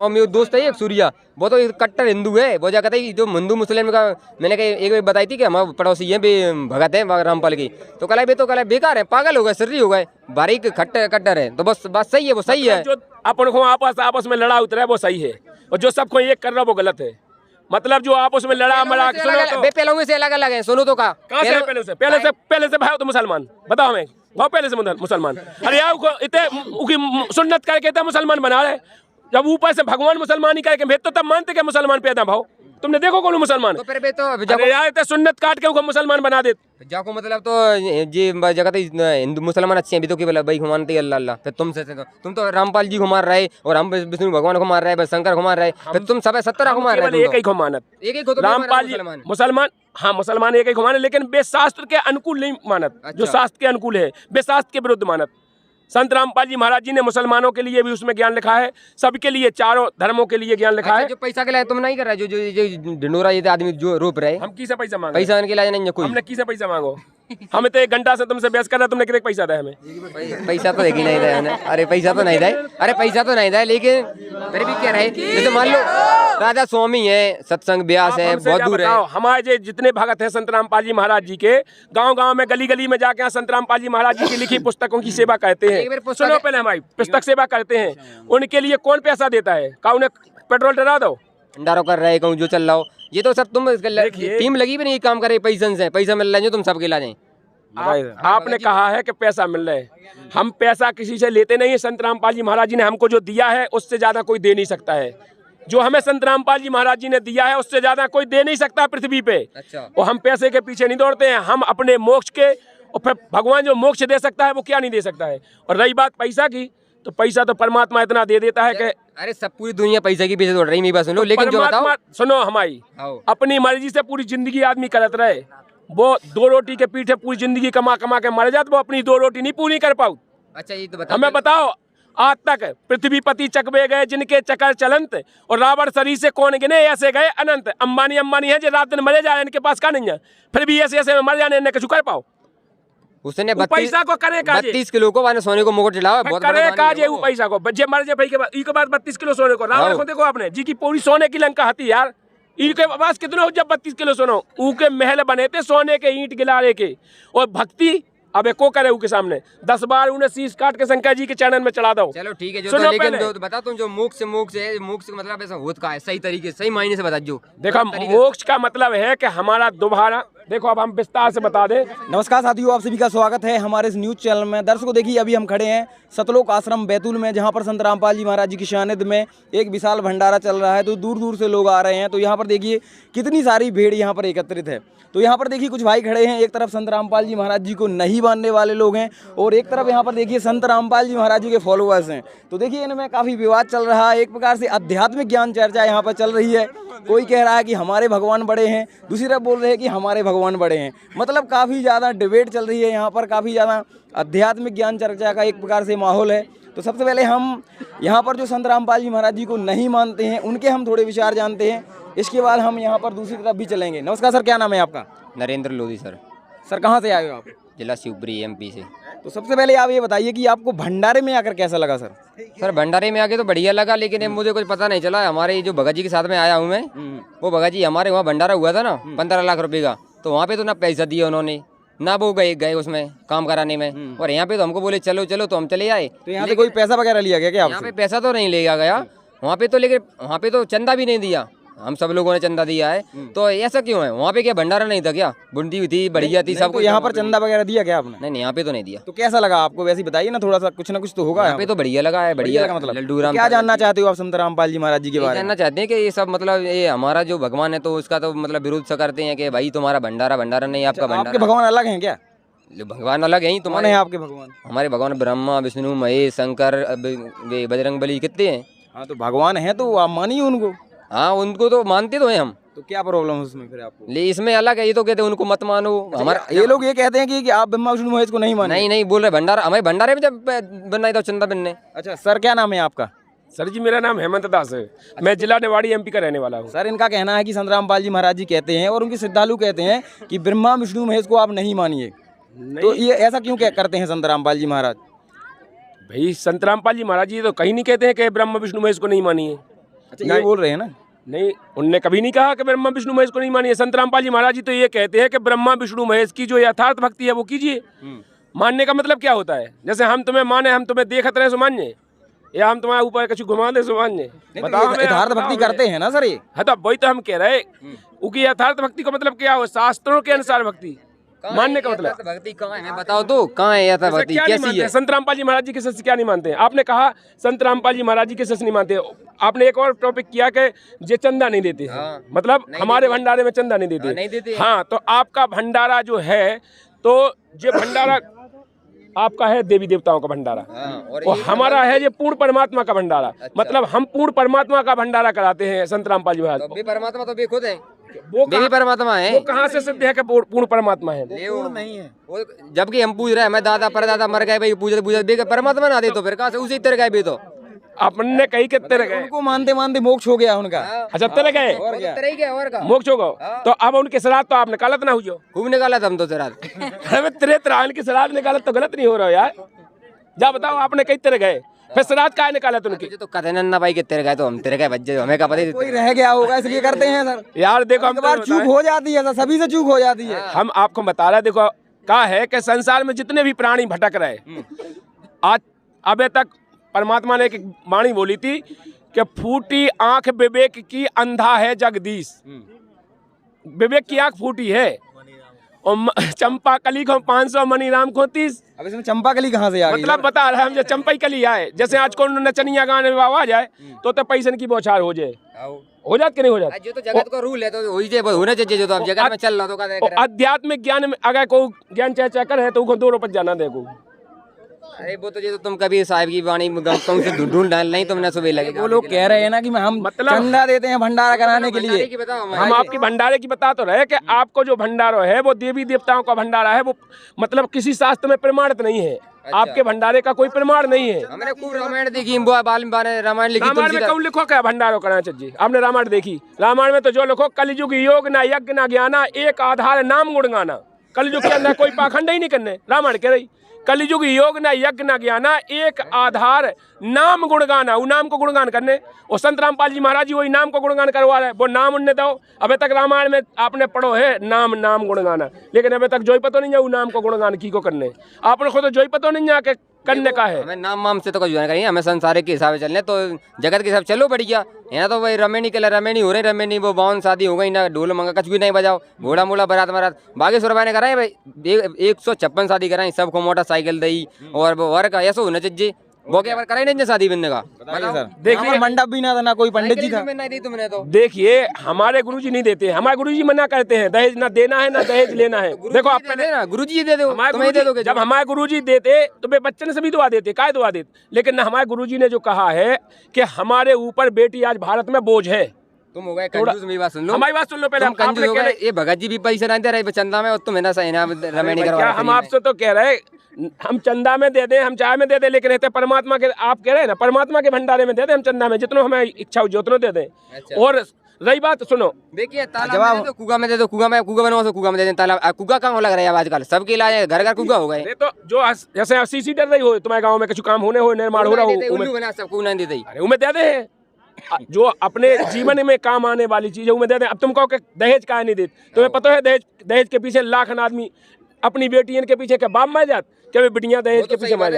और मेरा दोस्त है एक सूर्या, वो तो कट्टर हिंदू है। वो क्या कहता है जो हिंदू मुस्लिम का, मैंने कहा एक बताई थी कि हमारे पड़ोसी हैं भगत है रामपाल की, तो कल बेकार है, पागल हो गए, सर्री हो गए, बारीक कट्टर है। तो बस बात सही है, वो सही है। जो अपन को आपस में लड़ा उतरा है वो सही है, और जो सबको एक कर रहा है वो गलत है। मतलब जो आपस में लड़ा मड़ा पहलों से अलग अलग है, सुनो तो का पहले से भाई तो मुसलमान बताओ हमें, वो पहले से मुसलमान। अरे यार इतने सुन्नत करके तो मुसलमान बना रहे, जब ऊपर से भगवान मुसलमान ही करके भेज तो तब मानते क्या मुसलमान पैदा भाव? तुमने देखो कौन मुसलमान तो फिर तो अरे यार इतने सुन्नत काट के उनको मुसलमान बना दे जाको, मतलब तो जी जगह हिंदू मुसलमान अच्छे हैं भी तो कि भाई मानते ही अल्लाह अल्लाह। फिर तुमसे तो तुम तो रामपाल जी को मार रहे और हम विष्णु भगवान को मार रहे हैं, शंकर को मार रहे हैं, फिर तुम सब 17 को मार रहे हैं। एक ही को मानत, एक ही को तो रामपाल जी मुसलमान, हाँ मुसलमान एक ही को मानत, लेकिन बेशास्त्र के अनुकूल नहीं मानत। जो शास्त्र के अनुकूल है बेशास्त्र के विरुद्ध मानत। संत रामपाल जी महाराज जी ने मुसलमानों के लिए भी उसमें ज्ञान लिखा है, सबके लिए, चारों धर्मों के लिए ज्ञान लिखा है। जो पैसा के लिए तुम नहीं कर रहे, जो ढिंडोरा ये आदमी जो रोप रहे, हम किसे पैसा मांगे? पैसा इनके लिए नहीं, कोई हमने किसे पैसा मांगो? हमें तो 1 घंटा से तुमसे बहस कर रहा, तुमने कितने पैसा दिया हमें? पैसा तो देखी नहीं दिया। अरे पैसा तो नहीं दिया, अरे पैसा तो नहीं दिया, लेकिन फिर भी क्या रहे, जैसे मान लो राधा स्वामी है, सत्संग व्यास है, बहुत दूर है। हमारे जितने भगत हैं संत रामपाल जी महाराज जी के, गांव-गांव में गली गली में जाके संत रामपाल जी महाराज जी की लिखी पुस्तकों की सेवा करते हैं। सुनो पहले, हमारी पुस्तक सेवा करते हैं, उनके लिए कौन पैसा देता है? का उन्हें पेट्रोल डरा दो, भंडारों कर रहे कहूँ जो चल रहा हो, ये तो सब तुम टीम लगी भी नहीं काम करे, पैसा से पैसा मिल रहा है जो तुम सबके ला जाए। आपने कहा है कि पैसा मिल रहा है, हम पैसा किसी से लेते नहीं है। संत रामपाल जी महाराज जी ने हमको जो दिया है उससे ज्यादा कोई दे नहीं सकता है। जो हमें संत रामपाल जी महाराज जी ने दिया है उससे ज्यादा कोई दे नहीं सकता पृथ्वी पे। और हम पैसे के पीछे नहीं दौड़ते हैं, हम अपने मोक्ष के, और फिर भगवान जो मोक्ष दे सकता है वो क्या नहीं दे सकता है। और रही बात पैसा की, तो पैसा तो परमात्मा इतना दे देता है कि अरे सब पूरी दुनिया पैसा के पीछे दौड़ रही, मेरी बात सुनो। लेकिन जो बताओ, सुनो, हमारी अपनी मर्जी से पूरी जिंदगी आदमी करत रहे, वो 2 रोटी के पीछे पूरी जिंदगी कमा कमा के मर जाते, वो अपनी 2 रोटी नहीं पूरी कर पाऊ। अच्छा ये तो बताओ, हमें बताओ, आज तक पृथ्वीपति चकवे गए जिनके चकर चलंत, और रावण शरीर से कौन गिने, ऐसे गए अनंत। अंबानी है जो रात दिन मरे जाए, इनके पास का नहीं है, फिर भी ऐसे ऐसे मर जाने, इन्हें कुछ कर पाओ। उसने पैसा को करे का 32 किलो को मैंने सोने को मुकुट चढ़ावा, बहुत करे का जे वो पैसा को जे मर जे भाई के बाद 32 किलो सोने को। रावण को देखो आपने, जी की पूरी सोने की लंका हती यार, इनके पास कितने हो जब 32 किलो सोनो, ऊके महल बने थे सोने के, ईंट गिलारे के। और भक्ति अब एको करे के सामने 10 बार उन्हें शीश काट के शंकर जी के चरण में चढ़ा दो। चलो ठीक है, जो तो लेकिन तो बता तुम, जो मोक्ष है, मोक्ष का मतलब ऐसा होता है, सही तरीके सही मायने से बता। जो देखो मोक्ष का मतलब है कि हमारा दोबारा, देखो अब हम विस्तार से बता दें। नमस्कार साथियों, आप सभी का स्वागत है हमारे इस न्यूज़ चैनल में। दर्शकों देखिए, अभी हम खड़े हैं सतलोक आश्रम बैतूल में, जहां पर संत रामपाल जी महाराज जी की सानिध्य में एक विशाल भंडारा चल रहा है। तो दूर दूर से लोग आ रहे हैं। तो यहाँ पर देखिए कितनी सारी भीड़ यहाँ पर एकत्रित है। तो यहाँ पर देखिए कुछ भाई खड़े हैं, एक तरफ संत रामपाल जी महाराज जी को नहीं मानने वाले लोग हैं, और एक तरफ यहाँ पर देखिए संत रामपाल जी महाराज जी के फॉलोअर्स हैं। तो देखिए इनमें काफ़ी विवाद चल रहा है, एक प्रकार से आध्यात्मिक ज्ञान चर्चा यहाँ पर चल रही है। कोई कह रहा है कि हमारे भगवान बड़े हैं, दूसरी तरफ बोल रहे हैं कि हमारे भगवान बड़े हैं। मतलब काफ़ी ज़्यादा डिबेट चल रही है यहाँ पर, काफ़ी ज़्यादा आध्यात्मिक ज्ञान चर्चा का एक प्रकार से माहौल है। तो सबसे पहले हम यहाँ पर जो संत रामपाल जी महाराज जी को नहीं मानते हैं उनके हम थोड़े विचार जानते हैं, इसके बाद हम यहाँ पर दूसरी तरफ भी चलेंगे। नमस्कार सर, क्या नाम है आपका? नरेंद्र लोधी सर। सर कहाँ से आए हो आप? जिला शिवपुरी MP से। तो सबसे पहले आप ये बताइए कि आपको भंडारे में आकर कैसा लगा सर? सर भंडारे में आके तो बढ़िया लगा, लेकिन मुझे कुछ पता नहीं चला। हमारे जो भगत जी के साथ में आया हूँ मैं, वो भगत जी हमारे वहाँ भंडारा हुआ था ना 15 लाख रुपए का, तो वहाँ पे तो ना पैसा दिया उन्होंने, ना वो गए उसमें काम कराने में, और यहाँ पे तो हमको बोले चलो चलो, तो हम चले आए। तो यहाँ से कोई पैसा वगैरह लिया गया क्या? यहाँ पे पैसा तो नहीं लिया गया वहाँ पे तो, लेकिन वहाँ पे तो चंदा भी नहीं दिया, हम सब लोगों ने चंदा दिया है। तो ऐसा क्यों है? वहाँ पे क्या भंडारा नहीं था क्या? बुंदी हुई थी, बढ़िया थी सब। तो यहाँ पर चंदा वगैरह दिया क्या आपने? नहीं, यहाँ पे तो नहीं दिया। तो कैसा लगा आपको? वैसे बताइए ना, थोड़ा सा कुछ ना कुछ तो होगा। यहाँ पे तो बढ़िया लगा है, बढ़िया मतलब लड्डू राम। क्या जानना चाहते हो आप संत रामपाल जी महाराज जी के बारे में? जानना चाहते हैं कि ये सब मतलब ये हमारा जो भगवान है, तो उसका तो मतलब विरोध सा करते हैं कि भाई तुम्हारा भंडारा नहीं, आपका भंडारा। आपके भगवान अलग हैं क्या? भगवान अलग है ही तुम्हारे? आपके भगवान? हमारे भगवान ब्रह्मा विष्णु महेश शंकर बजरंग बली कितने हैं। हाँ तो भगवान है तो आप मानिए उनको। हाँ उनको तो मानते तो हैं हम। तो क्या प्रॉब्लम है उसमें फिर आपको? ले इसमें अलग है, ये तो कहते हैं उनको मत मानो। हमारा ये लोग ये कहते हैं कि आप ब्रह्मा विष्णु महेश को नहीं माने। नहीं बोल रहे भंडारा, हमें भंडारे में जब बनना था चंदा बनने। अच्छा सर, क्या नाम है आपका? सर जी मेरा नाम हेमंत दास है, मैं जिला निवाड़ी MP का रहने वाला हूँ। सर इनका कहना है कि संत रामपाल जी महाराज जी कहते हैं और उनके श्रद्धालु कहते हैं कि ब्रह्मा विष्णु महेश को आप नहीं मानिए। तो ये ऐसा क्यों करते हैं संत रामपाल जी महाराज? भाई संत रामपाल जी महाराज जी तो कहीं नहीं कहते हैं कि ब्रह्मा विष्णु महेश को नहीं मानिए। अच्छा, ये बोल रहे हैं ना? नहीं, उनने कभी नहीं कहा कि ब्रह्मा विष्णु महेश को नहीं मानिए। संत रामपाल जी महाराज जी तो ये कहते हैं कि ब्रह्मा विष्णु महेश की जो यथार्थ भक्ति है वो कीजिए। मानने का मतलब क्या होता है? जैसे हम तुम्हें माने, हम तुम्हें देखते रहे सो मान्य, या हम तुम्हारे ऊपर कुछ घुमा दे सो मान्य? बताओ हमें। यथार्थ भक्ति करते हैं ना सर ये? हाँ, तो वही तो हम कह रहे हैं। उनकी यथार्थ भक्ति का मतलब क्या हो? शास्त्रों के अनुसार भक्ति मानने का मतलब। भक्ति कहाँ है बताओ तो, कहाँ है यथार्थ भक्ति, कैसी है? संत रामपाल जी महाराज जी के सच क्या नहीं मानते हैं? आपने कहा संत रामपाल जी महाराज जी के सच नहीं मानते। आपने एक और टॉपिक किया कि ये चंदा नहीं देते हैं। मतलब हमारे भंडारे में चंदा नहीं देते। नहीं देते। हाँ, तो आपका भंडारा जो है, तो ये भंडारा आपका है देवी देवताओं का भंडारा, और हमारा है ये पूर्ण परमात्मा का भंडारा। मतलब हम पूर्ण परमात्मा का भंडारा कराते हैं संत रामपाल जी महाराज। तो परमात्मा तो भी खुद है, वो देवी परमात्मा है। वो कहाँ से सिद्ध है कि पूर्ण परमात्मा है? पूर्ण नहीं है वो, जबकि हम पूछ रहे हैं, मैं दादा परदादा मर गए भाई, पूछते पूछते परमात्मा ना दे तो फिर कहाँ से उसी तरह गए भी तो। अपने कहीं कितने गए? उनको मानते मानते मोक्ष हो गया उनका। अच्छा, तेरे गए मोक्ष हो गए, तो अब उनके श्राद्ध तो आपने गलत ना हुई? खूब निकाला था हम तो श्राद्ध। अरे तेरे त्राण के श्राद्ध निकाला तो गलत नहीं हो रहा यार। जा बताओ, आपने कई तरह गए, फिर श्राद्ध का निकाला तो उनके? तो कहते नन्ना भाई के तेरे गए तो हम तेरे गए बच्चे, हमें क्या पता। कोई रह गया होगा इसलिए करते हैं सर। यार देखो, हम बार चूक हो जाती है सर, सभी से चूक हो जाती है। हम आपको बता रहे, देखो क्या है कि संसार में जितने भी प्राणी भटक रहे, आज अबे तक परमात्मा ने एक वाणी बोली थी कि फूटी आंख विवेक की अंधा है जगदीश। विवेक की आंख फूटी है, और चंपा कली को 500 मनी राम को 30। अब इसमें चंपा कली कहाँ से आ गई? मतलब बता रहे हम, जो चंपई कली आए, जैसे आज को नचनिया गाने में आ जाए तो पैसन की बौछार हो जाए, हो जात कि नहीं हो जात? जो तो जगत का रूल है तो वही जे होना चाहिए, जो तो अब जगत में चल रहा तो का आध्यात्मिक ज्ञान में अगर को ज्ञान चाहे कर है तो उनको 2 रुपये जाना देखो। अरे वो तो ये तो तुम कभी साहिब की वाणी कौन से ढूंढ डाल नहीं तुमने सुबह लगेगा। वो लोग कह रहे हैं ना कि हम मतलब चंदा देते हैं भंडारा कराने के लिए। हम आपकी भंडारे की बता तो रहे कि आपको जो भंडारा है वो देवी देवताओं का भंडारा है, वो मतलब किसी शास्त्र में प्रमाणित नहीं है। आपके भंडारे का कोई प्रमाण नहीं है। हमने खूब रामायण देखी, रामायण लिखी। रामायण में कौन लिखो क्या भंडारो करना चाहिए? आपने रामायण देखी? रामायण में तो जो लिखो, कलयुग योग ना यज्ञ ना ज्ञाना, एक आधार नाम गुण गाना। कलयुग के अंदर कोई पाखंड ही नहीं करने, रामायण कह रही। कलयुग योग ना यज्ञ ना ज्ञाना, एक आधार नाम गुणगाना। वो नाम को गुणगान करने, और संत रामपाल जी महाराज जी वही नाम को गुणगान करवा रहे हैं। वो नाम उनने दो। अबे तक रामायण में आपने पढ़ो है नाम गुणगाना, लेकिन अबे तक जोई पतो नहीं है वो नाम को गुणगान की को करने। आपने खुद जोई पतो नहीं है कि करने का है। हमें नाम से तो कुछ जानकारी नहीं, हमें संसार के हिसाब से चलने, तो जगत के हिसाब चलो बढ़िया। यहाँ तो वही रमेनी के रमेनी हो रही, रमेनी वो बावन शादी हो गई ना, ढोल मंगा कुछ भी नहीं बजाओ, घोड़ा मोड़ा बारात बारात। बागेश्वर भाई ने कराए भाई 156 शादी कराई, सबको मोटरसाइकिल दी, और वो वर्क ऐसा होना चाहिए। वो क्या कराई नहीं शादी बनने का? देखिए मंडप भी ना था, ना कोई पंडित जी था। नहीं दी तुमने तो। देखिए हमारे गुरुजी नहीं देते, हमारे गुरुजी मना करते हैं दहेज ना देना है ना दहेज लेना है। देखो आप देना, गुरुजी दे दो, तुम्हें दे दोगे। जब हमारे गुरुजी देते तो वे बच्चन से भी दुआ देते, काय दुआ देते। लेकिन हमारे गुरुजी ने जो कहा है कि हमारे ऊपर बेटी आज भारत में बोझ है। तुम हो गए कंजूस, मेरी बात सुन लो। हमारी बात सुन लो पहले। कंजूस हो गए, ये भगत जी भी पैसे नहीं दे रहे चंदा में, और तुम है ना सही ना रमेनी करवा। हम आपसे तो कह रहे, हम चंदा में दे दें, हम चाय में दे दें, लेकिन रहते परमात्मा के, आप कह रहे हैं ना परमात्मा के भंडारे में दे दें, हम चंदा में जितना हमें इच्छा हो उतना दे दें। और रही बात सुनो, देखिए तालाब में तो कुआ में दे दो, कुआ बनवा तो कुआ में दे दें। तालाब कुआ कहाँ लग रहा है आजकल, सबके इलाज घर घर कुआ हो गए। तो जो जैसे सीसी डर रही हो तुम्हारे गाँव में कुछ काम होने हो, निर्माण हो रहा हो, सबको नहीं देते। अरे उम्मीद दे दे, जो अपने जीवन में काम आने वाली चीज है उम्मीद दे दें। अब तुम कहो कि दहेज का नहीं देते, तुम्हें पता है दहेज के पीछे लाख आदमी अपनी बेटियन के पीछे के बाप मर जात, क्या बिटियां दहेज के पीछे मर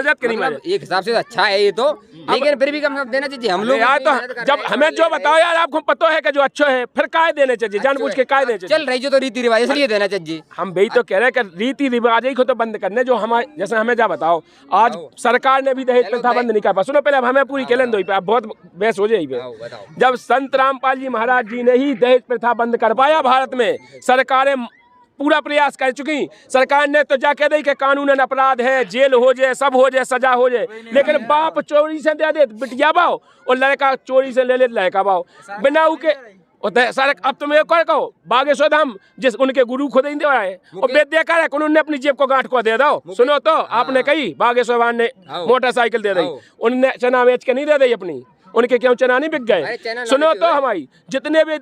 जात के नहीं मर? एक हिसाब से अच्छा है ये तो, लेकिन फिर भी कम देना चाहिए हम लोग यार। तो जब हमें जो बताओ यार, आपको पता है कि जो अच्छा है फिर काय देने चाहिए, जानबूझ के काय देने चाहिए? चल रही जो तो रीति रिवाज इसलिए देना चाहिए। हम वही तो कह रहे हैं कि रीति रिवाज ही को तो बंद करने, जो हमारे जैसे हमें जा बताओ, आज सरकार ने भी दहेज प्रथा बंद नहीं कर पा। सुनो पहले हमें पूरी कैलेंड दो, बहुत बहस हो जाएगी। जब संत रामपाल जी महाराज जी ने ही दहेज प्रथा बंद कर पाया भारत में, सरकारें पूरा प्रयास कर चुकी। सरकार ने तो जाके दी कि कानूनन अपराध है, जेल हो जाए, सब हो जाए, सजा हो जाए, लेकिन बाप चोरी से दे दे बिटिया बाओ, और लड़का चोरी से ले ले लड़का बाओ बिना के। सर अब तुम एक कहो बागेश्वर धाम जिस उनके गुरु खुद ही दे आए, और बेद कर है उन्होंने अपनी जेब को गांठ को दे दो। सुनो तो आपने कही बागेश्वर ने मोटरसाइकिल दे दी, उनने चना बेच के नहीं दे दी अपनी, उनके क्यों चना नहीं बिक गए? सुनो तो हमारी जितने भी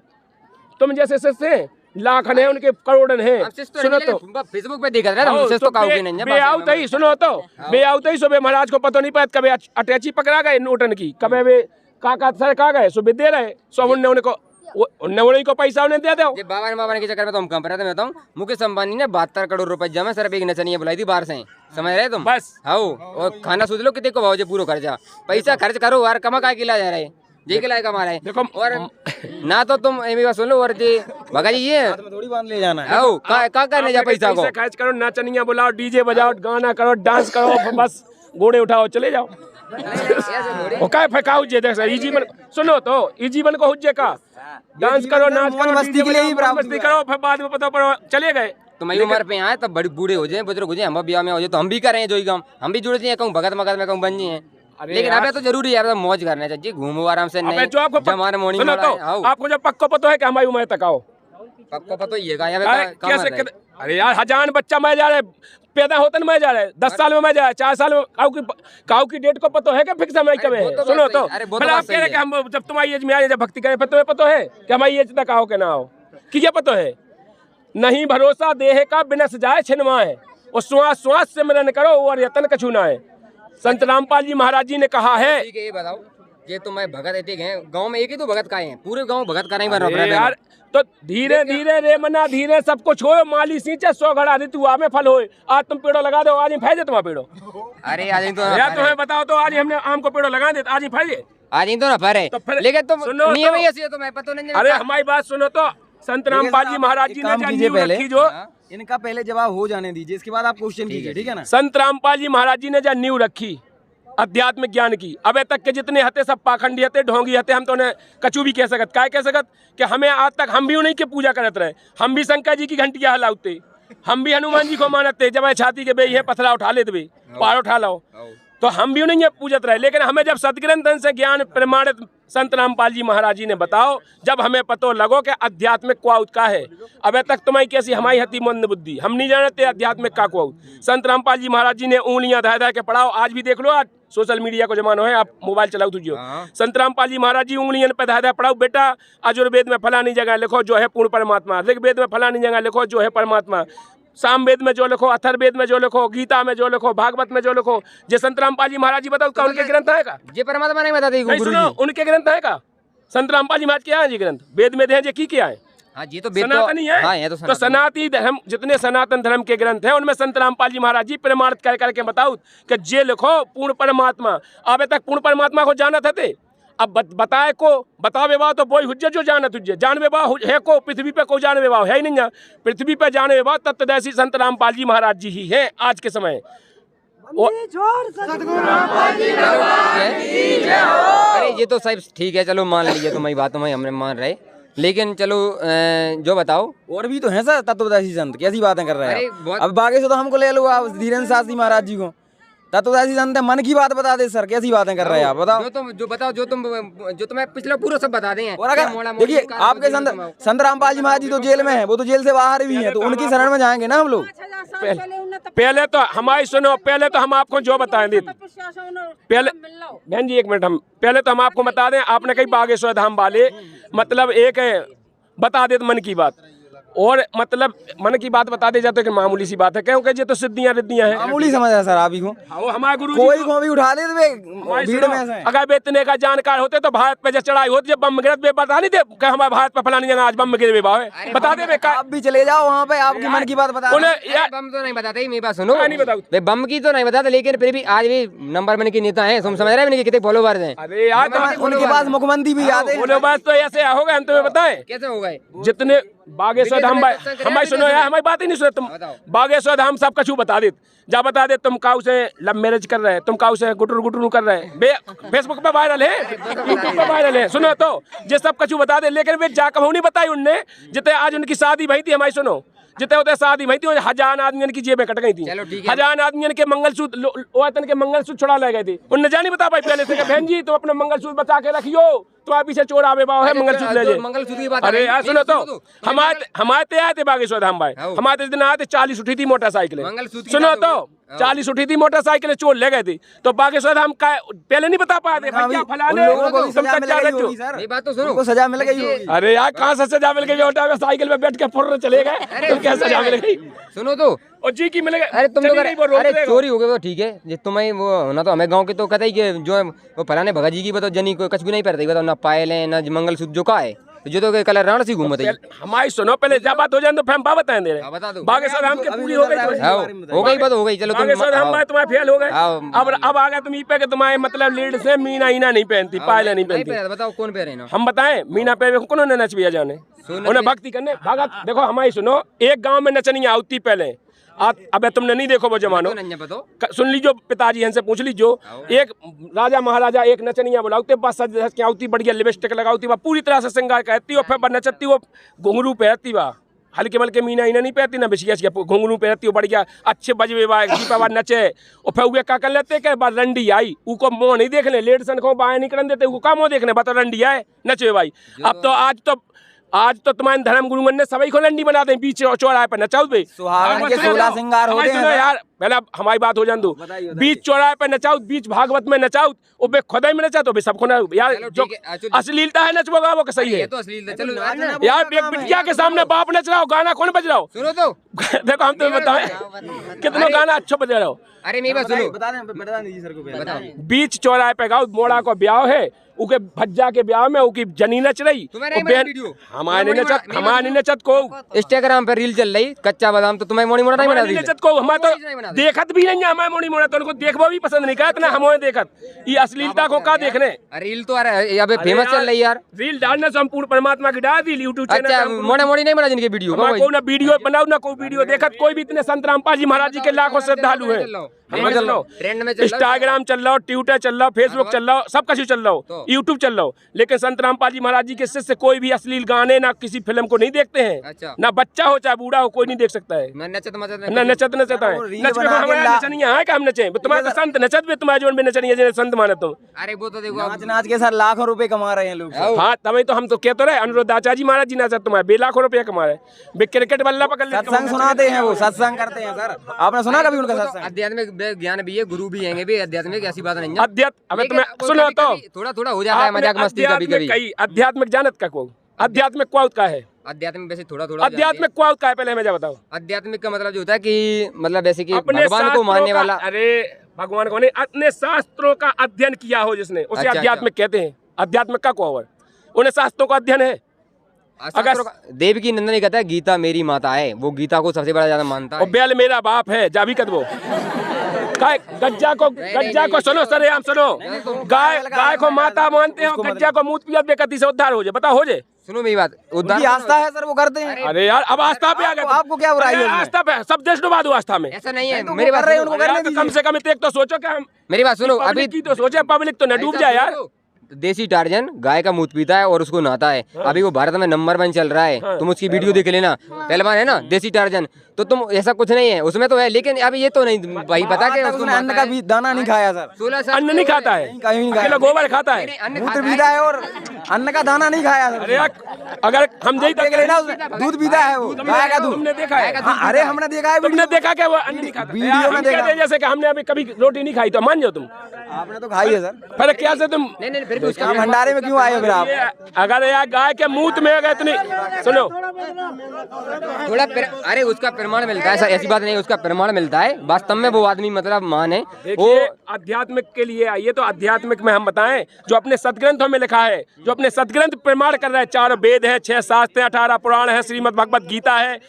तुम जैसे सस्ते लाखन है, उनके करोड़न है। सुनो तो फेसबुक पे देख रहे हैं तो काऊ के नहीं बे आउत ही, सुनो तो बे आउत ही सुबह महाराज को पता नहीं पाया, कभी अटैची पकड़ा गए नोटन की, कभी वे काका सर कहाँ गए, सुबह दे रहे, सो उन्हें को पैसा उन्हें दे दो। ये बाबा के चक्कर में तो हम कम पर रहते, मैं बताऊं मुकेश अंबानी ने 72 करोड़ रुपए जमा सिर्फ एक नचनिया बुलाई थी बाहर से, समझ रहे तुम? बस हाँ, और खाना सोच लो कितने को भाव पूरा खर्चा, पैसा खर्च करो यार, कमा का किला जा रहा है, ये किला कमा रहा है। देखो और ना तो तुम मेरी बात सुन लो, और जी भगा जी ये थोड़ी बांध ले जाना है। आओ का करने जा पैसा को, खर्च करो, नचनिया बुलाओ, डीजे बजाओ, गाना करो, डांस करो, बस घोड़े उठाओ चले जाओ। वो काय फेंका हुज्जे देख सर, ई जीवन सुनो तो ई जीवन को हुज्जे का डांस करो, नाच करो, मस्ती के लिए ही मस्ती करो, फिर बाद में पता पड़ो चले गए। तुम्हारी उम्र पे आए तब बड़ी बूढ़े हो जाए, बुजुर्ग हो जाए, हम ब्याह में हो जाए तो हम भी करें जो ही काम, हम भी जुड़ जाए, कहूँ भगत मगत में कहूँ बन जाए। लेकिन अबे तो जरूरी है, तो मौज करना चाहिए, घूमो आराम से, नहीं जो आपको जमाने मोनी सुनो तो आपको जब पक्को पता है कि हमारी उम्र तक आओ, पक्का पता ही है कैसे अरे यार हजार बच्चा मैं जा रहे पैदा होता नहीं मैं जा रहे 10 साल में मैं जा 4 साल में काऊ की डेट को पता है क्या फिक्स समय कब है? सुनो तो मतलब आप कह रहे कि हम जब तुम्हारी एज में आए जब भक्ति करें, फिर तुम्हें पता है कि हमारी एज तक आओ कि ना आओ, कि ये पता है नहीं भरोसा देह का बिनस जाए छिनवाए, और श्वास श्वास सिमरन करो और यतन कछु ना है। संत रामपाल जी महाराज जी ने कहा है। ये बताओ, ये तो मैं भगत एक है गांव में, एक ही तो भगत का है, पूरे गांव भगत का नहीं बन रहा यार। तो धीरे धीरे रे मना धीरे सब कुछ हो, माली सींचे 100 घड़ा ऋतु आमे फल होए। आज तुम पेड़ो लगा दो, आज ही फैजे तुम्हारा पेड़ो। अरे आज तो यार तुम्हें बताओ तो, आज हमने आम को पेड़ो लगा दे, आज ही फैजे, आज ही तो ना फरे, लेकिन तुम नियम ही ऐसी है, तुम्हें पता नहीं। अरे हमारी बात सुनो तो, संत रामपाल जी महाराज जी ने पहले जो इनका पहले जवाब हो जाने दीजिए, इसके बाद आप क्वेश्चन कीजिए, ठीक है ना? संत रामपाल जी महाराज जी ने जब नींव रखी अध्यात्मिक ज्ञान की, अबे तक के जितने हते सब पाखंडी हते, ढोंगी हते, हम तो उन्हें कचू भी कह सकत, क्या कह सकत कि हमें आज तक हम भी उन्हीं की पूजा करते रहे, हम भी शंकर जी की घंटियां हलाते, हम भी हनुमान जी को मानते, जब छाती के बे ये पथरा उठा लेते बे, पहाड़ उठा लो, तो हम भी उन्हीं पूजत रहे। लेकिन हमें जब सदग्रंथ से ज्ञान प्रमाणित संत रामपाल जी महाराज जी ने बताओ, जब हमें पतो लगो कि आध्यात्मिक क्वाउत का है, अबे तक तुम्हारी कैसी हमारी हती मंद बुद्धि, हम नहीं जानते आध्यात्मिक का क्वाउत। संत रामपाल जी महाराज जी ने उंगलियां धा धा के पढ़ाओ, आज भी देख लो, आज सोशल मीडिया को जमाना है, आप मोबाइल चलाओ तुझो, संत रामपाल जी महाराज जी उंगलियां पे धा धा पढ़ाओ, बेटा आयुर्वेद में फलानी जगह लिखो जो है पूर्ण परमात्मा, ऋग्वेद में फलानी जगह लिखो जो है परमात्मा, सामवेद में जो लिखो, अथर्ववेद में जो लिखो, गीता में जो लिखो, भागवत में जो लिखो, जे संत रामपाल जी महाराज जी बताओ का उनके ग्रंथ है का? ये परमात्मा नहीं बताते, सुनो उनके ग्रंथ है का? संत रामपाल जी महाराज क्या है जी ग्रंथ? वेद में थे की क्या है? हाँ जी, तो सनातनी है। हाँ, तो सनातनी धर्म जितने सनातन धर्म के ग्रंथ हैं उनमें संत रामपाल जी महाराज जी प्रमाणित कर करके बताओ कि जे लिखो पूर्ण परमात्मा, अबे तक पूर्ण परमात्मा को जाना थे, अब बताए को बतावे वाह तो बोई हुज्जे जो जाना तुझे जानवे वाह है को पृथ्वी पे को जानवे वाह है ही नहीं, पृथ्वी पे जानवे वाह तत्वदर्शी संत रामपाल जी महाराज जी ही हैं आज के समय। अरे ये तो सब ठीक है, चलो मान लीजिए तुम्हारी बात, तुम्हें हमने मान रहे, लेकिन चलो जो बताओ और भी तो है सर तत्वदर्शी संत, कैसी बातें कर रहे हैं? अब बाकी से तो हमको ले लो आप धीरेन्द्र शास्त्री महाराज जी को, तत्वदर्शी संत मन की बात बता दे सर, कैसी बातें कर रहे हैं आप? बताओ जो तुम्हें पिछला पूरा सब बता दें। और अगर देखिए आपके संत रामपाल जी महाराज जी तो जेल में है, वो तो जेल से बाहर भी हैं, तो उनकी शरण में जाएंगे ना हम लोग। पहले तो हमारी सुनो, पहले तो हम आपको जो बताएं दे, पहले बहन जी एक मिनट, हम पहले तो हम आपको बता दें, आपने कहीं बागेश्वर धाम वाले मतलब एक बता दे मन की बात, और मतलब मन की बात बता दे जाते कि मामूली सी बात है, क्योंकि ये तो सिद्धियां रिद्धियां हैं, मामूली समझ है सर आप ही को। वो हमारे गुरु कोई को भी उठा ले भीड़ में से। अगर बेतने का जानकार होते तो भारत पे जब चढ़ाई होती, जब बम गिरत बता नहीं दे कि हमारे भारत पे फलानी जगह आज बम गिरे भाव है, बता दे आप भी चले जाओ वहाँ पे, आपकी मन की बात बता। बम तो नहीं बताते, मेरी बात सुनो, नहीं बताओ बम की तो नहीं बताते, लेकिन फिर भी आज भी नंबर वन के नेता है, तुम समझ रहे हैं कितने फॉलोवर्स हैं? अरे यार उनके पास मुख्यमंत्री भी आते हैं, उनके पास तो ऐसे हो गए, तुम्हें बताएं कैसे हो गए? जितने बागेश्वर धाम हमारी सुनो यार, हमारी बात ही नहीं सुनो तुम। बागेश्वर धाम सब कछु बता दे, जा बता दे तुम काऊ से लव मैरिज कर रहे, तुम काऊ से गुटरू कर रहे, फेसबुक पे वायरल है, यूट्यूब पे वायरल है, सुनो तो ये सब कछु बता दे, लेकिन वे जा कहूँ नहीं बताई उनने, जितने आज उनकी शादी भई थी, हमारी सुनो जितने होते शादी भई थी, 1000 आदमियों की जेबें कट गई थी, 1000 आदमियों के मंगलसूत्र के मंगलसूत्र छुड़ा ले गए थे, उनने जानी बता पाई पहले से कि बहन जी तुम अपना मंगलसूत्र बचा के रखियो, तुम्हारे पीछे चोर आवे बाव है मंगलसूत्र ले जाए। अरे यार सुनो तो हमारे आए थे बागेश्वर धाम भाई, हमारे दिन आए थे 40 उठी थी मोटरसाइकिल, सुनो तो 40 उठी थी मोटरसाइकिल, चोर ले गए थे। तो बागेश्वर हम पहले नहीं बता पाए थे भैया फलाने उन लोगों को भी तुम सजा मिल कच्चा गई रज्जू। होगी सर, मेरी बात तो सुनो, उनको सजा मिल गई होगी। अरे यार कहाँ से सजा मिल गई? बेटा साइकिल में बैठ के फुर्र चले गए, तुम क्या सजा मिल गई? सुनो तो, और जी की मिल गए। अरे तुम लोग, अरे अरे चोरी हो गई वो ठीक है, जे तुम्हें वो होना तो हमें गांव के तो कहते ही कि जो है वो फलाने भगत जी की बताओ जनी को कुछ भी नहीं पड़ता, बताओ ना पायल है ना मंगलसूत्र जो का है, तो जो तो कलर राण सी घूमत है। हमारी सुनो पहले जब बात हो जाए तो फिर हम बात बताएं दे रहे। बता दो। बागेश्वर हम के पूरी हो गई तो हो गई बात, हो गई, चलो तुम बागेश्वर हम बात तुम्हारे फेल हो गए। आओ। अब आ गए तुम ई पे के तुम्हारे मतलब लीड से मीना ईना नहीं पहनती, पायल नहीं पहनती। बताओ कौन पे रहना? हम बताएं मीना पे कौन ने नच भी जाने उन्हें भक्ति करने भगत। देखो हमारी सुनो, एक गांव में नचनिया आती पहले। अबे तुमने नहीं देखो वो जमानो, सुन लीजो पिताजी इनसे पूछ लीजो। एक राजा महाराजा एक नचनिया बुलाते, बस सज धज के आती, बढ़िया लिपस्टिक लगाती, वह पूरी तरह से श्रृंगार करती, और फिर नचती, वो घुंघरू पहनती, वह हल्के मलके मीना ईना नहीं पहनती ना बिछिया घुंघरू पहनती, वो बढ़िया अच्छे बजवे बार नचे। और फिर वे क्या कर लेते कि बार रंडी आई, उको मुँह नहीं देखने, लेट सन को बाएं नहीं करने देते, का मुँह देखने, बता रंडी आए नचे भाई। अब तो आज तो तुम्हारे धर्म गुरुगण ने सभी को लंडी बना दें, बीच चौराहे पर नचाओ भाई, सुहागन के 16 श्रृंगार होते हैं यार। पहले हमारी बात हो जान दो, बीच चौराहे पर नचाओ, बीच भागवत में नचाओ, वो बे खुदा में नचा तो सबको ना यार, जो अश्लीलता है नचवागा वो सही है तो अश्लीलता, चलो यार। एक बिटिया के सामने बाप नच रहा हो, गाना कौन बज रहा हो? सुनो तो, देखो हम तुम्हें बताएं कितना गाना अच्छा बज रहा हो। अरे मेरी बात सुनो, बता दीजिए सर को, बताओ। बीच चौराहे पे गाओ, मोड़ा को ब्याह है, उके भज्जा के ब्याह में उकी जनी नच रही, हमारे नचत को इंस्टाग्राम पे रील चल रही कच्चा बादाम, तो तुम्हें मोनी मोड़ा नहीं बना दी? नचत को हमारे तो देखत भी नहीं है, हमारे मोनी मोड़ा तो उनको देखबो भी पसंद नहीं करत ना, हमें देखत ये अश्लीलता को का देखने। रील तो अबे फेमस चल रही यार, रील डालने से हम पूर्ण परमात्मा की डाल दी यूट्यूब चैनल। अच्छा मोड़ा मोड़ी नहीं बना जिनके वीडियो, को ना वीडियो बनाओ ना कोई वीडियो देखत, कोई भी इतने संत रामपाल जी महाराज जी के लाखों श्रद्धालु है। ट्रेंड में इंस्टाग्राम चल रहा हो, ट्विटर चल रहा हो, फेसबुक चल रहा हो, सब कुछ चल रहा हो, यूट्यूब चल रहा हो, लेकिन संत रामपाल जी महाराज जी के शिष्य कोई भी अश्लील गाने ना किसी फिल्म को नहीं देखते हैं। अच्छा। ना बच्चा हो चाहे बूढ़ा हो, कोई नहीं देख सकता है। नचत नचत है नचनिया है, हम नचे तुम्हारे तो संत नचत भी, तुम्हारे जीवन में नचनिया संत माने तुम। अरे वो तो देखो नाच के सर लाखों रुपए कमा रहे हैं लोग। हाँ तभी तो हम तो कहते रहे, अनुरुद्धाचार्य जी महाराज जी नचत तुम्हारे 2 लाख रुपया कमा रहे, क्रिकेट बल्ला पकड़ सत्संग सुनाते हैं, वो सत्संग करते हैं सर, आपने सुना कभी उनका सत्संग? आध्यात्मिक ज्ञान भी है, गुरु भी हैं भी आध्यात्मिक, ऐसी बात नहीं है। अध्यात्म अबे तुम्हें सुनो तो थोड़ा थोड़ा हो जाता है मजाक मस्ती कभी कभी। आध्यात्मिक जानत का को आध्यात्मिक क्या का है? आध्यात्मिक वैसे थोड़ा थोड़ा आध्यात्मिक क्या का है, पहले हमें बताओ। आध्यात्मिक का मतलब जो होता है कि मतलब ऐसे कि भगवान को मानने वाला। अरे भगवान को नहीं, अपने शास्त्रों का अध्ययन किया हो जिसने, उसे आध्यात्मिक कहते हैं। आध्यात्मिक का को उन्हें शास्त्रों का अध्ययन है। अगर देव की नंदनी कहता है गीता मेरी माता है, वो गीता को सबसे बड़ा ज्यादा मानता है। बैल मेरा बाप है, जा भी कदबो गज्जा को सुनो सर, हम सुनो, गाय को माता मानते हो, गज्जा को मूत पिया बेकती से उद्धार हो जाए, बताओ हो जाए। सुनो मेरी बात, उद्धार आस्था है सर, वो करते हैं। अरे यार अब आस्था पे आ गए, आपको क्या बुराई है? आस्था पे सब देश डुबा दो आस्था में, ऐसा नहीं है। मेरी बात रहे उनको करने कम से कम एक तो सोचो कि हम, मेरी बात सुनो, अभी की तो सोचे, पब्लिक तो न डूब जाए यार। देसी टार्जन गाय का मूत पीता है और उसको नहाता है। अभी वो भारत में नंबर 1 चल रहा है, तुम उसकी वीडियो देख लेना, पहलवान है ना देसी टार्जन, तो तुम ऐसा कुछ नहीं है उसमें तो है, लेकिन अभी ये तो नहीं भाई पता कि उसको अन्न का भी दाना नहीं खाया सर, 16 साल अन्न नहीं खाता है, कहीं नहीं खाया, गोबर खाता है, दूध पीता है और अन्न का दाना नहीं खाया सर। अरे अगर हम यही देख लेना, दूध पीता है वो, गाय का दूध। तुमने देखा है? अरे हमने देखा है, तुमने देखा क्या वो अन्न नहीं खाता? वीडियो में देखा, जैसे कि हमने अभी कभी रोटी नहीं खाई तो मान जाओ तुम, आपने तो खाई है सर। फिर क्या से तुम नहीं फिर भी उसका भंडारे में क्यों आए हो फिर आप? अगर यार गाय के मूत में अगर इतनी सुनो थोड़ा अरे उसका प्रमाण मिलता है सर, ऐसी बात नहीं, उसका प्रमाण मिलता है वास्तव में, वो आदमी मतलब मान है वो। आध्यात्मिक के लिए आइए तो आध्यात्मिक में हम बताएं जो अपने सदग्रंथों में लिखा है, जो अपने सदग्रंथ प्रमाण कर रहे हैं। 4 वेद है, 6 शास्त्र है, 18 पुराण है, श्रीमद् भगवत गीता है,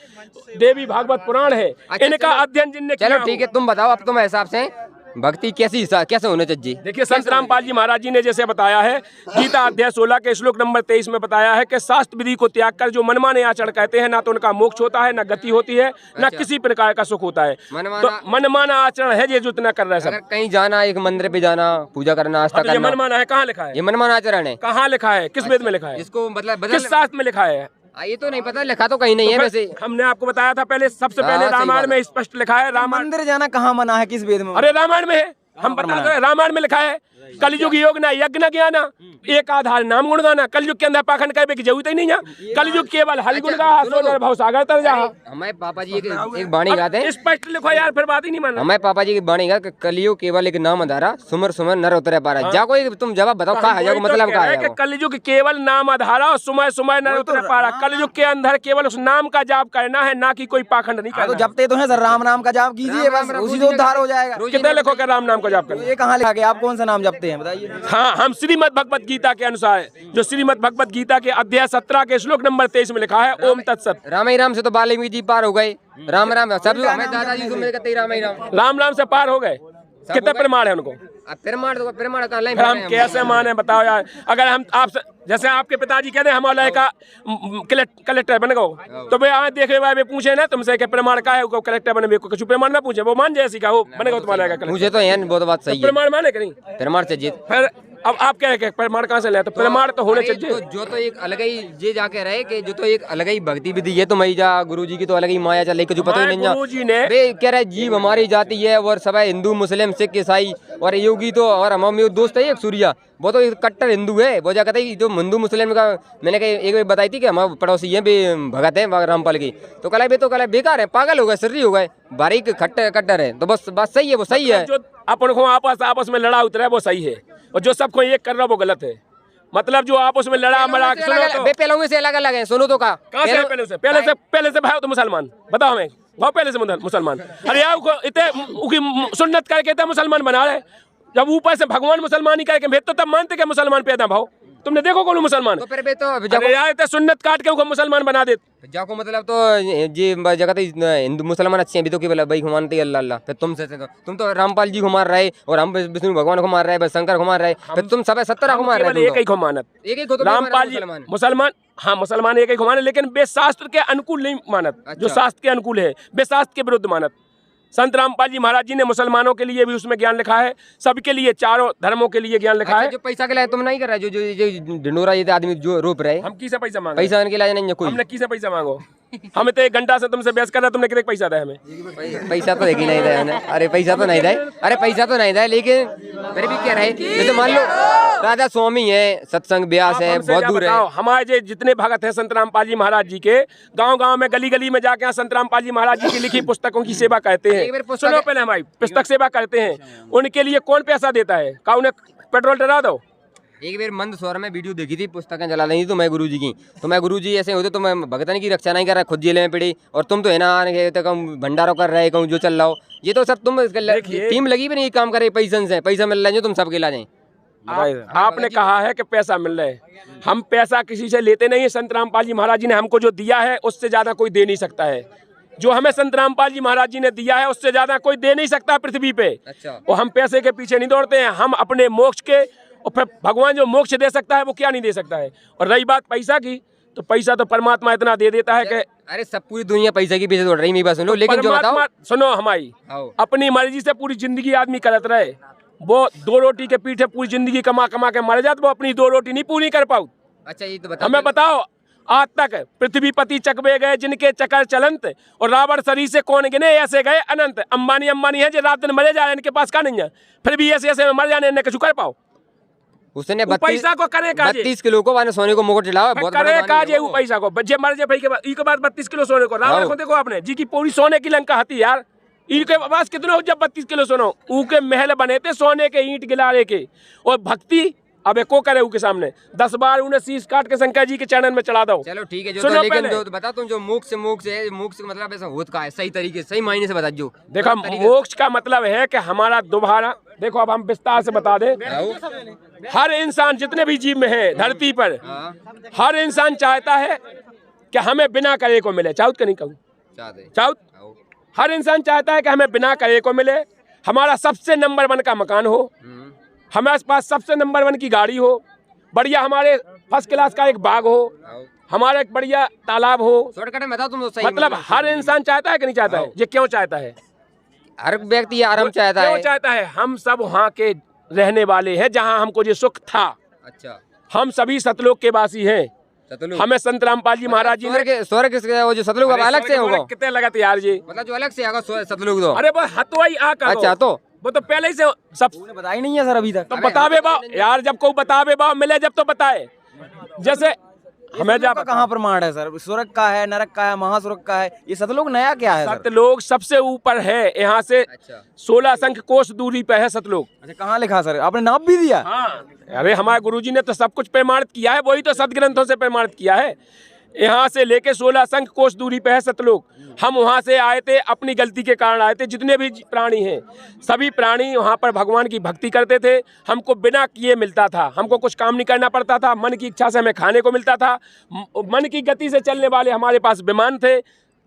देवी भागवत पुराण है, इनका अध्ययन जिनने किया। चलो ठीक है, तुम बताओ अब तुम्हारे हिसाब से भक्ति कैसे होने चाहिए? देखिए संत रामपाल जी महाराज जी ने जैसे बताया है, गीता अध्याय 16 के श्लोक नंबर 23 में बताया है कि शास्त्र विधि को त्याग कर जो मनमाने आचरण कहते हैं, ना तो उनका मोक्ष होता है, ना गति होती है, ना किसी प्रकार का सुख होता है। तो मनमाना आचरण है ये जो इतना कर रहा है सब। कहीं जाना, एक मंदिर पे जाना, पूजा करना, आस्था करना, मनमाना है? कहाँ लिखा है? ये मनमाना आचरण है। कहाँ लिखा है? किस वेद में लिखा है? इसको मतलब किस शास्त्र में लिखा है? ये तो नहीं पता, लिखा तो कहीं नहीं है। वैसे हमने आपको बताया था पहले, सबसे पहले रामायण में स्पष्ट लिखा है। रामायण मंदिर जाना कहाँ मना है, किस वेद में? अरे रामायण में है, हम बता रहे, रामायण में लिखा है कलयुग योग ना यज्ञ न ज्ञाना, एक आधार नाम गुण गाना। कलयुग के अंदर पाखंड कहने की जरूरत ही नहीं है। कलयुग केवल हरिगुण गा, सो नर भव सागर तर जा। हमारे पापा जी एक बाणी गाते हैं, स्पष्ट लिखो यार, फिर बात ही नहीं मानना। हमारे पापा जी की बाणी गा, कलयुग केवल एक नाम आधारा, सुमर सुमर नर उतरे पारा। जा कोई तुम जवाब बताओ, कहा है मतलब क्या है? कलयुग केवल नाम आधारा और सुमय सुमय नर उतरे पारा। कलयुग के अंदर केवल उस नाम का जाप करना है, ना कि कोई पाखंड नहीं करना। तो जपते तो हैं सर, राम नाम का जाप कीजिए, बस उसी से उद्धार हो जाएगा। कितने लिखो के राम नाम का जाप करना? ये कहाँ लिखा गया? आप कौन सा नाम जपते हैं बताइए? हाँ, हम श्रीमद् भगवत गीता के अनुसार, जो श्रीमद् भगवत गीता के अध्याय 17 के श्लोक नंबर 23 में लिखा है, ओम तत्सत। राम ही राम से तो वाल्मीकि जी पार हो गए, राम राम सब हमें दादाजी को मेरे कहते ही राम ही राम, राम राम से पार हो गए। कितने प्रमाण है उनको? प्रमाण का नहीं, हम कैसे माने बताओ यार? अगर हम आपसे, जैसे आपके पिताजी कहते हैं हमारा का कलेक्टर बन गो, तो भाई आज देखे भाई पूछे ना तुमसे कि प्रमाण का है, कलेक्टर बने कुछ प्रमाण में पूछे, वो मान जैसी का हो बनेगा तुम्हारा का। मुझे तो है बहुत बात सही है, प्रमाण माने कि नहीं? प्रमाण से जीत। फिर अब आप कह रहे प्रमाण कहाँ से ले? तो प्रमाण तो होने चाहिए। जो तो एक अलग ही ये जाके रहे कि जो तो एक अलग ही भक्ति विधि है, तो मई जा गुरुजी की तो अलग ही माया चले, जो पता ही नहीं। गुरुजी ने कह रहे जीव हमारी जाति है और सब है, हिंदू मुस्लिम सिख ईसाई, और योगी तो और हमारे दोस्त है एक सूर्या, वो तो कट्टर हिंदू है। वो जा कहते हैं जो हिंदू मुस्लिम का, मैंने एक बार बताई थी कि हमारे पड़ोसी हैं भी भगत है रामपाल की, तो कल बे तो कल बेकार है, पागल हो गए, सर्री हो गए, बारीक कट्टर है। तो बस बात सही है, वो सही है। जो अपन को आपस में लड़ा उतरा है वो सही है, और जो सबको एक कर रहा है वो गलत है। मतलब जो आपस में लड़ा मरा, सुनो तो पहले से अलग अलग है, सुनो तो कहाँ से? पहले से भाई तो मुसलमान, बताओ हमें भाव पहले से मुसलमान। अरे यार इतने सुन्नत करके तो मुसलमान बना रहे, जब ऊपर से भगवान मुसलमान ही करके भेज तो तब मानते क्या मुसलमान पैदा भाव? तुमने देखो कौन मुसलमान? तो फिर तो अरे यार इतने सुन्नत काट के उनको मुसलमान बना देते। जाको मतलब तो ये जगह हिंदू मुसलमान अच्छे हैं भी, तो केवल भाई को मानते अल्लाह अल्लाह। फिर तुम तो रामपाल जी को मार रहे, और हम विष्णु भगवान को मार रहे, शंकर को मार रहे, फिर तुम सब 17 को मार रहे। एक ही को मानत, एक ही को तो रामपाल जी मुसलमान, हाँ मुसलमान एक ही को मानत, लेकिन वे शास्त्र के अनुकूल नहीं मानत। जो शास्त्र के अनुकूल है वे शास्त्र के विरुद्ध मानत। संत रामपाल जी महाराज जी ने मुसलमानों के लिए भी उसमें ज्ञान लिखा है, सबके लिए, चारों धर्मों के लिए ज्ञान लिखा है। जो पैसा के लिए तुम नहीं कर रहे, जो ढिंडोरा ये आदमी जो रोप रहे, हम किसे पैसा मांगे? पैसा के लिए नहीं है कोई, हमने किसे पैसा मांगो? हमें तो 1 घंटा से तुमसे बहस कर रहा, तुमने कितने पैसा दिया हमें? पैसा तो देखी नहीं दिया। अरे पैसा तो नहीं दिया, अरे पैसा तो नहीं दिया, लेकिन फिर भी क्या रहे, जैसे मान लो राधा स्वामी है, सत्संग ब्यास है, बहुत दूर है। हमारे जितने भगत हैं संत रामपाल जी महाराज जी के, गांव-गांव में गली गली में जाके संत रामपाल जी महाराज जी की लिखी पुस्तकों की सेवा करते हैं। सुनो पहले, हमारी पुस्तक सेवा करते हैं, उनके लिए कौन पैसा देता है? का उन्हें पेट्रोल डरा दो? एक बार मंद स्वर में वीडियो देखी थी, पुस्तकें चला रही थी तो मैं गुरुजी की, तो मैं गुरुजी ऐसे होते तो मैं भगतन की रक्षा नहीं कर रहा, खुद जेल में पड़ी, और तुम तो है ना कहूँ भंडारों कर रहे, कहूँ जो चल रहा हो, ये तो सब तुम टीम लगी भी नहीं काम करे, पैसा से पैसा मिल रहा है जो तुम सबके ला जाए। आपने कहा है कि पैसा मिल रहा है, हम पैसा किसी से लेते नहीं है। संत रामपाल जी महाराज जी ने हमको जो दिया है उससे ज्यादा कोई दे नहीं सकता है। जो हमें संत रामपाल जी महाराज जी ने दिया है उससे ज्यादा कोई दे नहीं सकता पृथ्वी पे। अच्छा। और हम पैसे के पीछे नहीं दौड़ते हैं, हम अपने मोक्ष के, और फिर भगवान जो मोक्ष दे सकता है वो क्या नहीं दे सकता है। और रही बात पैसा की, तो पैसा तो परमात्मा इतना दे देता है कि अरे सब पूरी दुनिया पैसा के पीछे दौड़ रही, मेरी बात सुनो, लेकिन जो बताओ, सुनो हमारी अपनी मर्जी से पूरी जिंदगी आदमी करत रहे, वो 2 रोटी के पीछे पूरी जिंदगी कमा कमा के मर जाते, वो अपनी 2 रोटी नहीं पूरी कर पाऊ। अच्छा ये तो बताओ, हमें बताओ, आज तक पृथ्वीपति चकवे गए जिनके चकर चलंत, और रावण शरीर से कौन गिने ऐसे गए अनंत। अंबानी है जो रात दिन मरे जा रहे, इनके पास का नहीं है, फिर भी ऐसे ऐसे मर जाने, इन्हें कुछ कर पाओ? उसने पैसा को करे 32 किलो को वाने सोने को मुकुट चढ़ावा, बहुत करे काज है वो पैसा को, जे मर जे भाई के बाद 32 किलो सोने को। रावण को देखो आपने, जी की पूरी सोने की लंका हती यार, इनके पास कितना हो जब 32 किलो सोनो, ऊके महल बने थे सोने के, ईंट गिलारे के। और भक्ति अब को करे उनके सामने, 10 बार उन्हें शीश काट के शंकर जी के चरण में चढ़ा दो। चलो ठीक है, जो तो लेकिन जो बता तुम, जो मोक्ष है, मोक्ष का मतलब ऐसा होता है, सही तरीके सही मायने से बता। जो देखो मोक्ष का मतलब है कि हमारा दोबारा, देखो अब हम विस्तार से बता दे, हर इंसान जितने भी जीव में है धरती पर, हर इंसान चाहता है कि हमें बिना करे को मिले। चाहत का नहीं कहूँ, चाहत हर इंसान चाहता है कि हमें बिना करे को मिले, हमारा सबसे नंबर 1 का मकान हो, हमारे पास सबसे नंबर 1 की गाड़ी हो, बढ़िया हमारे फर्स्ट क्लास का एक बाग हो, हमारा एक बढ़िया तालाब हो। बताओ तुम तो सही, मतलब हर इंसान चाहता है कि नहीं चाहता है? ये क्यों चाहता है? हर व्यक्ति आराम चाहता है। क्यों चाहता है? हम सब वहाँ के रहने वाले हैं जहाँ हमको ये सुख था। अच्छा, हम सभी सतलोक के वासी हैं। हमें संत रामपाल जी महाराज जी ने स्वर्ग जो सतलुग अलग से होगा, कितने लगा यार जी, मतलब जो अलग से आगा सतलुग दो। अरे बस हतवाई आ, अच्छा तो वो तो पहले ही से सब उन्हें बताया नहीं है सर अभी तक। तो बतावे बा यार, जब को बतावे बा मिले जब तो बताए। जैसे हमें जा कहाँ प्रमाण है सर? स्वर्ग का है, नरक का है, महास्वर्ग का है, ये सतलोक नया क्या है सर? सतलोक सबसे ऊपर है, यहाँ से 16 संख्य कोस दूरी पे है सतलोक। अच्छा, कहाँ लिखा सर? आपने नाप भी दिया? हाँ, अरे हमारे गुरुजी ने तो सब कुछ प्रमाणित किया है, वही तो सदग्रंथों से प्रमाणित किया है। यहाँ से लेके 16 संख्य कोस दूरी पे है सतलोक। हम वहाँ से आए थे, अपनी गलती के कारण आए थे। जितने भी प्राणी हैं, सभी प्राणी वहाँ पर भगवान की भक्ति करते थे। हमको बिना किए मिलता था, हमको कुछ काम नहीं करना पड़ता था। मन की इच्छा से हमें खाने को मिलता था। मन की गति से चलने वाले हमारे पास विमान थे।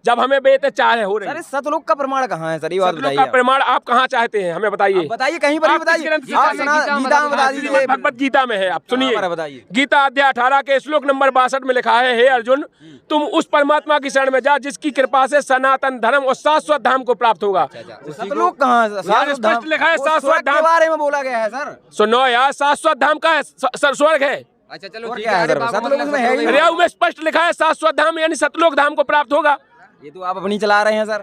जब हमें बेहतर चाह हो रही सर, सतलोक का प्रमाण कहाँ है सर? ये बात सतलोक बताइए। का प्रमाण आप कहाँ चाहते हैं, हमें बताइए। बताइए, कहीं पर ही आप बताइए। किस ग्रंथ से आप चाहते हैं? गीता में बता दीजिए। भगवत गीता में है, आप सुनिए। हमारा बताइए। गीता अध्याय 18 के श्लोक नंबर 62 में लिखा है, हे अर्जुन, तुम उस परमात्मा की शरण में जा जिसकी कृपा से सनातन धर्म और शाश्वत धाम को प्राप्त होगा। सतलोक कहाँ है? शाश्वत धाम स्पष्ट लिखा है, वो शाश्वत स्वर्ग के धाम बारे में बोला गया है सर। सुनो यार, शाश्वत धाम का है, स्वर्ग है। अच्छा चलो और ठीक क्या है है। सर? सतलोक में है ही नहीं। अरे में स्पष्ट लिखा है शाश्वत धाम यानी सतलोक धाम को प्राप्त होगा। ये तो आप अपनी चला रहे हैं सर।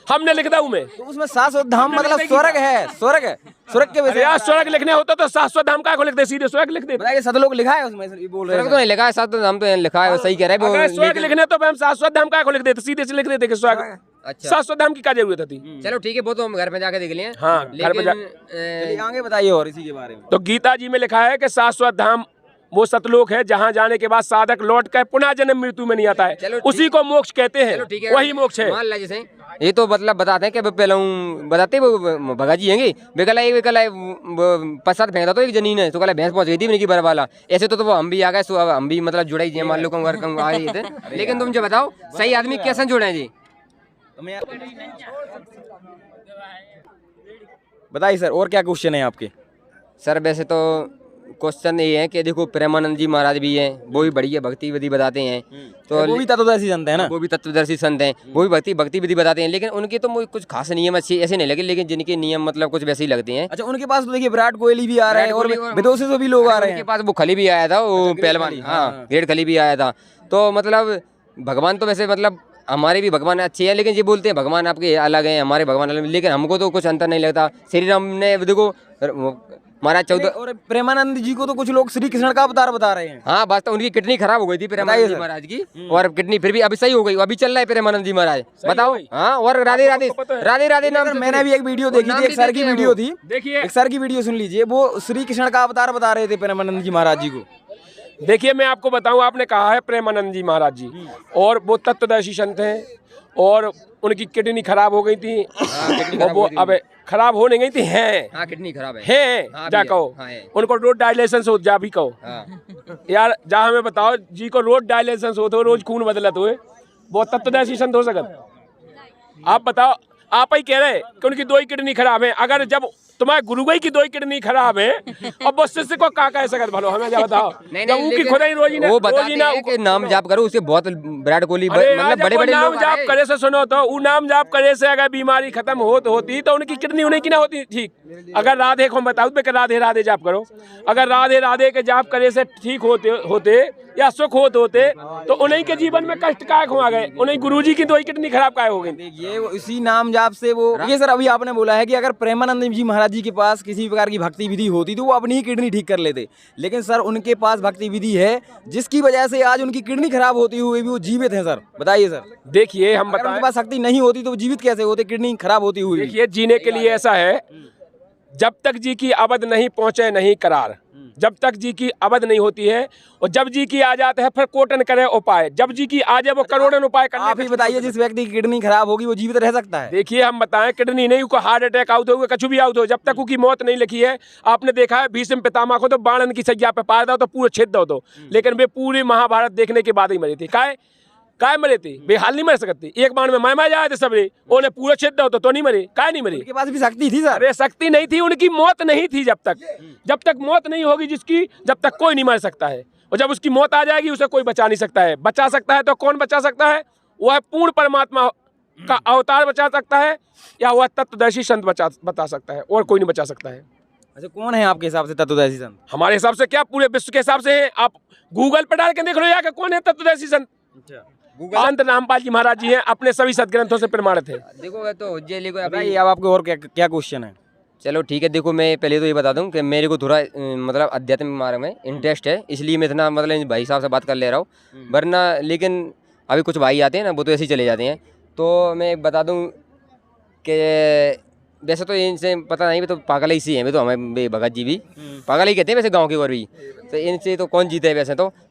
हमने लिख दिया में, तो उसमें शाश्वत धाम मतलब स्वर्ग है। स्वर्ग स्वर्ग के अरे वजह यार स्वर्ग लिखने होता तो शाश्वत धाम का को लिख दे, सीधे स्वर्ग लिख दे। बताइए, सतलोक लिखा है उसमें? ये बोल रहे स्वर्ग हैं तो नहीं लिखा है, साथ तो हम तो लिखा है, वो सही कह रहे हैं अगर वो, स्वर्ग लेकिन- लिखने तो हम शाश्वत धाम का को लिख देते, सीधे से लिख देते कि स्वर्ग। अच्छा शाश्वत धाम की क्या जरूरत थी? चलो ठीक है, वो तो हम घर पे जाके देख लिए। हाँ, घर पे जा- चलिए आगे बताइए और इसी के बारे में। तो गीता जी में लिखा है कि शाश्वत धाम वो सतलोक है जहाँ जाने के बाद साधक लौट कर पुनः जन्म मृत्यु में नहीं आता है, चलो ठीक- उसी को मोक्ष कहते हैं। चलो ठीक है, वही मोक्ष है। मान ला जैसे ये तो मतलब बताते हैं कि पहले बताते वो भगा जी हैंगे बेकला पश्चात फेंका तो एक जनीन है तो कल भैंस पहुंच गई थी उनकी बर वाला। ऐसे तो वो हम भी आ गए, सो अब हम भी मतलब जुड़े ही मान लो कम आ गए थे। लेकिन तुम जो बताओ सही आदमी कैसे जुड़े जी? बताइए सर, और क्या क्वेश्चन है आपके? सर वैसे तो क्वेश्चन ये है कि देखो प्रेमानंद जी महाराज भी हैं, वो भी बढ़िया भक्ति विधि बताते हैं। तो वो भी तत्वदर्शी संत है ना? वो भी तत्वदर्शी संत हैं, वो भी भक्ति विधि बताते हैं। लेकिन उनके तो मुझे कुछ खास नियम अच्छे ऐसे नहीं लगे, लेकिन जिनके नियम मतलब कुछ वैसे ही लगते हैं। अच्छा, उनके पास तो देखिए विराट कोहली भी आ रहे हैं और विराट कोहली और- विदेशों से भी लोग आ रहे उनके हैं। पास वो खली भी आया था, वो पहलवान, हाँ ग्रेट खली भी आया था। तो मतलब भगवान तो वैसे मतलब हमारे भी भगवान अच्छे हैं, लेकिन ये बोलते हैं भगवान आपके अलग हैं, हमारे भगवान अलग, लेकिन हमको तो कुछ अंतर नहीं लगता। श्री राम ने देखो महाराज 14 और प्रेमानंद जी को तो कुछ लोग श्री कृष्ण का अवतार बता रहे हैं। हाँ बस तो उनकी किडनी खराब हो गई थी प्रेमानंद जी महाराज की, और किडनी फिर भी अभी सही हो गई, अभी चल रहा है प्रेमानंद जी महाराज, बताओ। हाँ, और राधे राधे राधे राधे नाम सर, मैंने भी एक वीडियो देखी थी, एक सर की वीडियो थी। देखिए एक सर की वीडियो सुन लीजिए, वो श्री कृष्ण का अवतार बता रहे थे प्रेमानंद जी महाराज जी को। देखिए, मैं आपको बताऊं, आपने कहा है प्रेमानंद जी महाराज जी, और वो तत्वदर्शी संत हैं, और उनकी किडनी खराब हो गई थी, और वो अब खराब होने गई थी, हैं किडनी खराब है, हैं जा कहो, उनको रोड डायलिसिस हो जा भी कहो। यार जा हमें बताओ जी को रोड डायलिसिस हो तो रोज खून बदलत हुए, वो तत्वदर्शी संत हो सकत? आप बताओ, आप ही कह रहे कि उनकी 2 ही किडनी खराब है। अगर जब तुम्हारे गुरु भाई की 2 ही किडनी खराब है और वो शिष्य को का कह सकत भलो, हमें क्या बताओ? नहीं, उनकी खुद ही रोजी वो बताते हैं कि नाम जाप करो, उससे बहुत विराट कोहली मतलब बड़े बड़े नाम लोग जाप करे से सुनो तो वो नाम जाप करे से अगर बीमारी खत्म होती तो उनकी किडनी उन्हीं की ना होती ठीक। अगर राधे को बताओ तो राधे राधे जाप करो, अगर राधे राधे के जाप करे से ठीक होते या सुख होते तो उन्हीं के जीवन में कष्ट काय आ गए, उन्हीं गुरुजी की 2 ही किडनी खराब काय हो गई। देखिए, इसी नाम जाप से वो ये सर अभी आपने बोला है कि अगर प्रेमानंद जी महाराज जी के पास किसी प्रकार की भक्ति विधि होती तो वो अपनी ही किडनी ठीक कर लेते, लेकिन सर उनके पास भक्ति विधि है जिसकी वजह से आज उनकी किडनी खराब होती हुई भी वो जीवित है। सर बताइए सर। देखिए, हम अगर बताएं, उनके पास शक्ति नहीं होती तो वो जीवित कैसे होते किडनी खराब होती हुई? देखिए, जीने के लिए ऐसा है, जब तक जी की अवध नहीं पहुंचे नहीं करार, जब तक जी की अवध नहीं होती है, और जब जी की आ जाते हैं फिर कोटन करे उपाय, जब जी की आ जाए वो करोड़न उपाय करने। आप ही बताइए, जिस व्यक्ति की किडनी खराब होगी वो जीवित रह सकता है? देखिए, हम बताएं, किडनी नहीं, उसको हार्ट अटैक आउट हो, कछु भी आउट हो, जब तक उसकी मौत नहीं लिखी है। आपने देखा है भीष्म पितामह को तो बाणन की सज्जा पे पाया था तो पूरे छेद दो, लेकिन वे पूरी महाभारत देखने के बाद ही मरी थी। काय मरे थे? बेहाल नहीं मर सकती, एक बाण में मैं जाए थे सबरे, उन्हें पूरा छेद दो तो नहीं मरे, काय नहीं मरी? उनके पास भी शक्ति थी सर। अरे शक्ति नहीं थी, उनकी मौत नहीं थी। जब तक मौत नहीं होगी जिसकी, जब तक कोई नहीं मर सकता है, और जब उसकी मौत आ जाएगी उसे कोई बचा नहीं सकता है। बचा सकता है तो कौन बचा सकता है? वह पूर्ण परमात्मा का अवतार बचा सकता है, या वह तत्वदर्शी संत बता सकता है, और कोई नहीं बचा सकता है। अच्छा, कौन है आपके हिसाब से तत्वदर्शी संत? हमारे हिसाब से क्या, पूरे विश्व के हिसाब से है। आप गूगल पर डाल के देख लो या कौन है तत्वदर्शी संत। संत रामपाल जी महाराज जी हैं, अपने सभी सदग्रंथों से प्रमाणित है। देखो तो बताइए अब आपको और क्या क्वेश्चन है? चलो ठीक है, देखो मैं पहले तो ये बता दूं कि मेरे को थोड़ा मतलब आध्यात्मिक मार्ग में इंटरेस्ट है, इसलिए मैं इतना मतलब इन भाई साहब से बात कर ले रहा हूँ, वरना लेकिन अभी कुछ भाई आते हैं ना, वो तो ऐसे ही चले जाते हैं। तो मैं एक बता दूं कि वैसे तो इनसे पता नहीं, तो पागल ही सी हैं, तो हमें भगत जी भी पागल ही कहते हैं वैसे गाँव के और भी, तो इनसे तो कौन जीते है वैसे तो।